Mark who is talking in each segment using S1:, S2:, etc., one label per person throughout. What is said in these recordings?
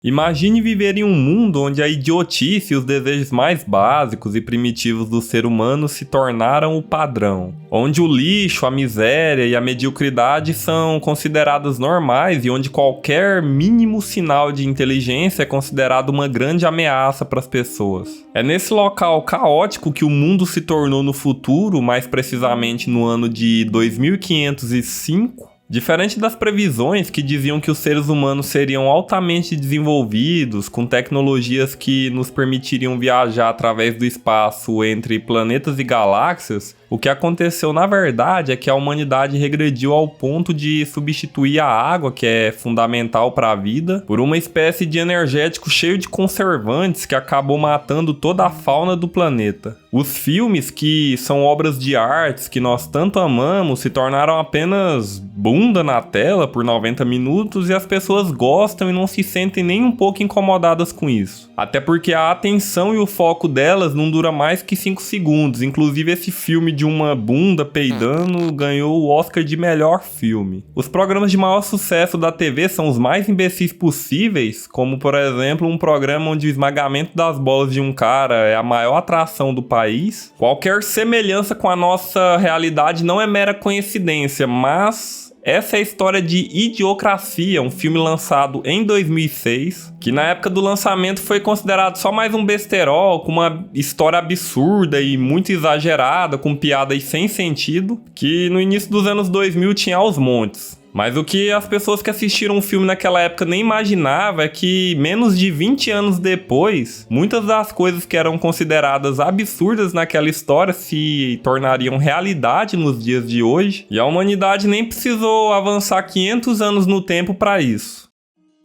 S1: Imagine viver em um mundo onde a idiotice e os desejos mais básicos e primitivos do ser humano se tornaram o padrão. Onde o lixo, a miséria e a mediocridade são considerados normais e onde qualquer mínimo sinal de inteligência é considerado uma grande ameaça para as pessoas. É nesse local caótico que o mundo se tornou no futuro, mais precisamente no ano de 2505. Diferente das previsões que diziam que os seres humanos seriam altamente desenvolvidos, com tecnologias que nos permitiriam viajar através do espaço entre planetas e galáxias, o que aconteceu na verdade é que a humanidade regrediu ao ponto de substituir a água, que é fundamental para a vida, por uma espécie de energético cheio de conservantes que acabou matando toda a fauna do planeta. Os filmes, que são obras de artes que nós tanto amamos, se tornaram apenas bunda na tela por 90 minutos e as pessoas gostam e não se sentem nem um pouco incomodadas com isso. Até porque a atenção e o foco delas não dura mais que 5 segundos. Inclusive esse filme de uma bunda peidando ganhou o Oscar de melhor filme. Os programas de maior sucesso da TV são os mais imbecis possíveis, como por exemplo um programa onde o esmagamento das bolas de um cara é a maior atração do país. Qualquer semelhança com a nossa realidade não é mera coincidência, mas essa é a história de Idiocracia, um filme lançado em 2006, que na época do lançamento foi considerado só mais um besterol, com uma história absurda e muito exagerada, com piadas sem sentido, que no início dos anos 2000 tinha aos montes. Mas o que as pessoas que assistiram o filme naquela época nem imaginavam é que, menos de 20 anos depois, muitas das coisas que eram consideradas absurdas naquela história se tornariam realidade nos dias de hoje, e a humanidade nem precisou avançar 500 anos no tempo para isso.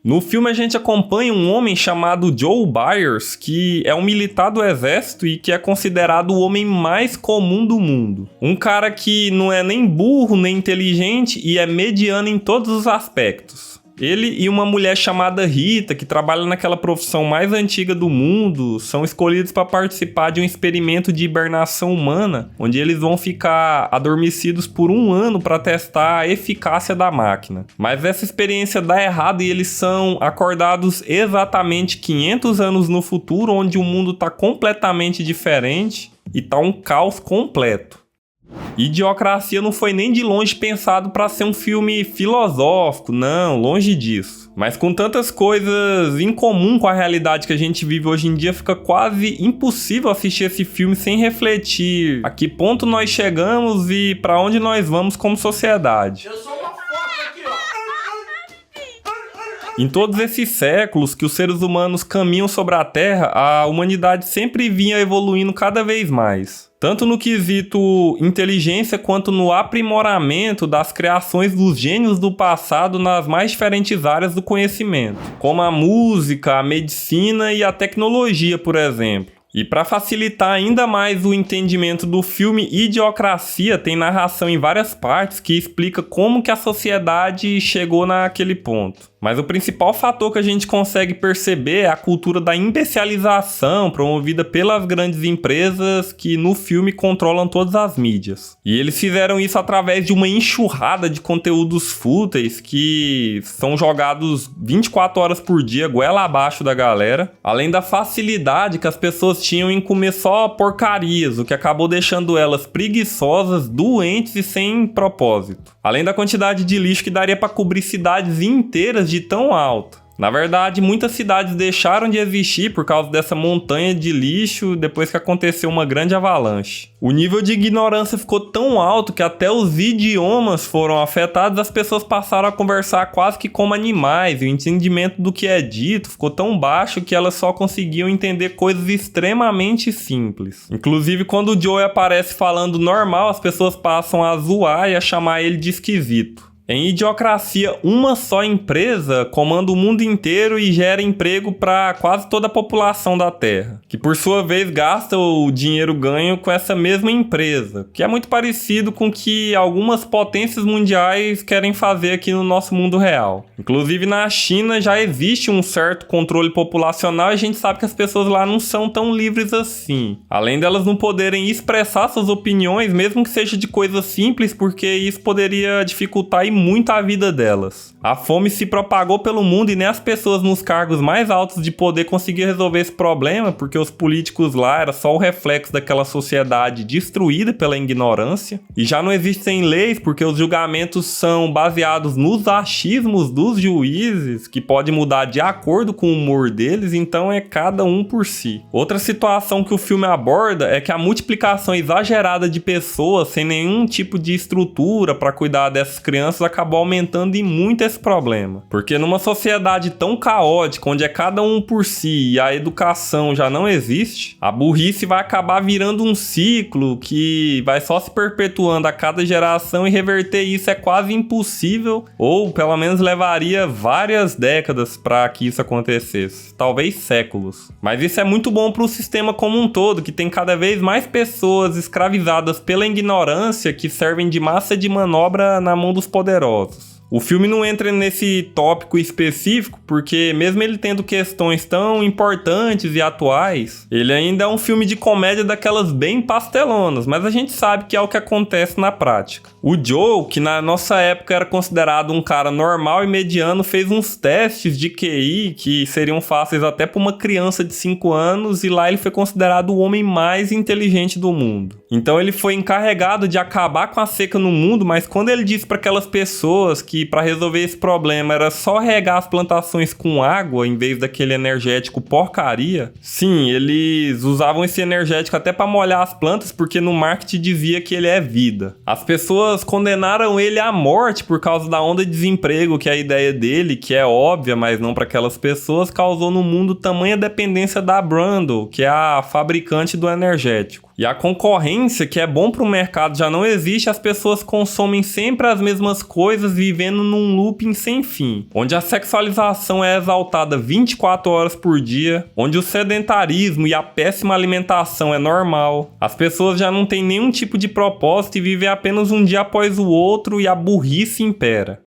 S1: No filme a gente acompanha um homem chamado Joe Byers, que é um militar do exército e que é considerado o homem mais comum do mundo. Um cara que não é nem burro, nem inteligente e é mediano em todos os aspectos. Ele e uma mulher chamada Rita, que trabalha naquela profissão mais antiga do mundo, são escolhidos para participar de um experimento de hibernação humana, onde eles vão ficar adormecidos por 1 ano para testar a eficácia da máquina. Mas essa experiência dá errado e eles são acordados exatamente 500 anos no futuro, onde o mundo está completamente diferente e está um caos completo. Idiocracia não foi nem de longe pensado para ser um filme filosófico, não, longe disso. Mas com tantas coisas em comum com a realidade que a gente vive hoje em dia, fica quase impossível assistir esse filme sem refletir a que ponto nós chegamos e para onde nós vamos como sociedade. Eu sou uma foca aqui, ó. Em todos esses séculos que os seres humanos caminham sobre a Terra, a humanidade sempre vinha evoluindo cada vez mais. Tanto no quesito inteligência quanto no aprimoramento das criações dos gênios do passado nas mais diferentes áreas do conhecimento, como a música, a medicina e a tecnologia, por exemplo. E para facilitar ainda mais o entendimento do filme Idiocracia, tem narração em várias partes que explica como que a sociedade chegou naquele ponto. Mas o principal fator que a gente consegue perceber é a cultura da imbecilização promovida pelas grandes empresas que no filme controlam todas as mídias. E eles fizeram isso através de uma enxurrada de conteúdos fúteis que são jogados 24 horas por dia, goela abaixo da galera. Além da facilidade que as pessoas tinham em comer só porcarias, o que acabou deixando elas preguiçosas, doentes e sem propósito. Além da quantidade de lixo que daria para cobrir cidades inteiras de tão alta. Na verdade, muitas cidades deixaram de existir por causa dessa montanha de lixo depois que aconteceu uma grande avalanche. O nível de ignorância ficou tão alto que até os idiomas foram afetados, as pessoas passaram a conversar quase que como animais, e o entendimento do que é dito ficou tão baixo que elas só conseguiam entender coisas extremamente simples. Inclusive, quando o Joey aparece falando normal, as pessoas passam a zoar e a chamar ele de esquisito. Em Idiocracia, uma só empresa comanda o mundo inteiro e gera emprego para quase toda a população da Terra, que por sua vez gasta o dinheiro ganho com essa mesma empresa, que é muito parecido com o que algumas potências mundiais querem fazer aqui no nosso mundo real. Inclusive na China já existe um certo controle populacional e a gente sabe que as pessoas lá não são tão livres assim. Além delas não poderem expressar suas opiniões, mesmo que seja de coisas simples, porque isso poderia dificultar e muito a vida delas. A fome se propagou pelo mundo e nem as pessoas nos cargos mais altos de poder conseguiam resolver esse problema, porque os políticos lá era só o reflexo daquela sociedade destruída pela ignorância. E já não existem leis, porque os julgamentos são baseados nos achismos dos juízes, que pode mudar de acordo com o humor deles, então é cada um por si. Outra situação que o filme aborda é que a multiplicação exagerada de pessoas sem nenhum tipo de estrutura para cuidar dessas crianças acabou aumentando e muito esse problema. Porque numa sociedade tão caótica, onde é cada um por si e a educação já não existe, a burrice vai acabar virando um ciclo que vai só se perpetuando a cada geração, e reverter isso é quase impossível, ou pelo menos levaria várias décadas para que isso acontecesse, talvez séculos. Mas isso é muito bom para o sistema como um todo, que tem cada vez mais pessoas escravizadas pela ignorância que servem de massa de manobra na mão dos poderosos. O filme não entra nesse tópico específico porque, mesmo ele tendo questões tão importantes e atuais, ele ainda é um filme de comédia daquelas bem pastelonas, mas a gente sabe que é o que acontece na prática. O Joe, que na nossa época era considerado um cara normal e mediano, fez uns testes de QI que seriam fáceis até para uma criança de 5 anos, e lá ele foi considerado o homem mais inteligente do mundo. Então ele foi encarregado de acabar com a seca no mundo, mas quando ele disse para aquelas pessoas que para resolver esse problema era só regar as plantações com água em vez daquele energético porcaria, sim, eles usavam esse energético até para molhar as plantas, porque no marketing dizia que ele é vida. As pessoas condenaram ele à morte por causa da onda de desemprego, que é a ideia dele, que é óbvia, mas não para aquelas pessoas, causou no mundo tamanha dependência da Brundle, que é a fabricante do energético. E a concorrência, que é bom para o mercado, já não existe, as pessoas consomem sempre as mesmas coisas, vivendo num looping sem fim, onde a sexualização é exaltada 24 horas por dia, onde o sedentarismo e a péssima alimentação é normal. As pessoas já não têm nenhum tipo de propósito e vivem apenas um dia após o outro, e a burrice impera.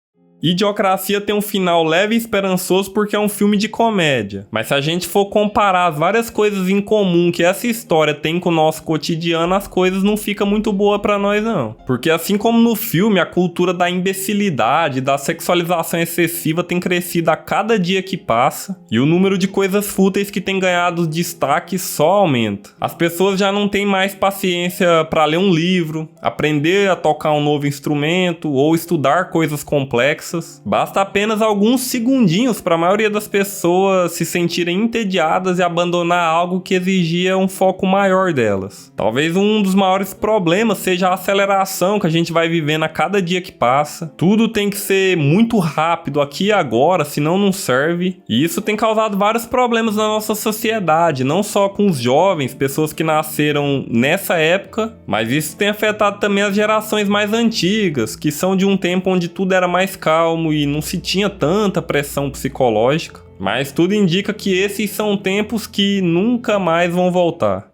S1: Idiocracia tem um final leve e esperançoso porque é um filme de comédia. Mas se a gente for comparar as várias coisas em comum que essa história tem com o nosso cotidiano, as coisas não ficam muito boas pra nós não. Porque assim como no filme, a cultura da imbecilidade, da sexualização excessiva tem crescido a cada dia que passa, e o número de coisas fúteis que tem ganhado destaque só aumenta. As pessoas já não têm mais paciência pra ler um livro, aprender a tocar um novo instrumento ou estudar coisas complexas. Basta apenas alguns segundinhos para a maioria das pessoas se sentirem entediadas e abandonar algo que exigia um foco maior delas. Talvez um dos maiores problemas seja a aceleração que a gente vai vivendo a cada dia que passa. Tudo tem que ser muito rápido aqui e agora, senão não serve. E isso tem causado vários problemas na nossa sociedade, não só com os jovens, pessoas que nasceram nessa época, mas isso tem afetado também as gerações mais antigas, que são de um tempo onde tudo era mais calmo e não se tinha tanta pressão psicológica. Mas tudo indica que esses são tempos que nunca mais vão voltar.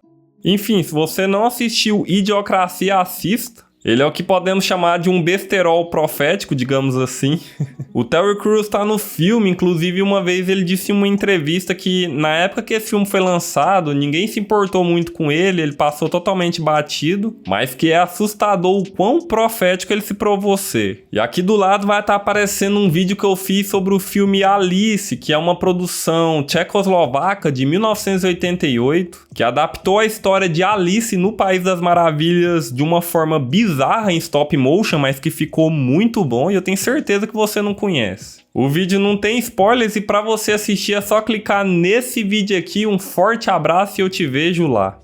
S1: Enfim, se você não assistiu Idiocracia, assista. Ele é o que podemos chamar de um besterol profético, digamos assim. O Terry Crews tá no filme, inclusive uma vez ele disse em uma entrevista que na época que esse filme foi lançado, ninguém se importou muito com ele passou totalmente batido, mas que é assustador o quão profético ele se provou ser. E aqui do lado vai estar aparecendo um vídeo que eu fiz sobre o filme Alice, que é uma produção tchecoslovaca de 1988, que adaptou a história de Alice no País das Maravilhas de uma forma bizarra em stop motion, mas que ficou muito bom e eu tenho certeza que você não conhece. O vídeo não tem spoilers e para você assistir é só clicar nesse vídeo aqui. Um forte abraço e eu te vejo lá.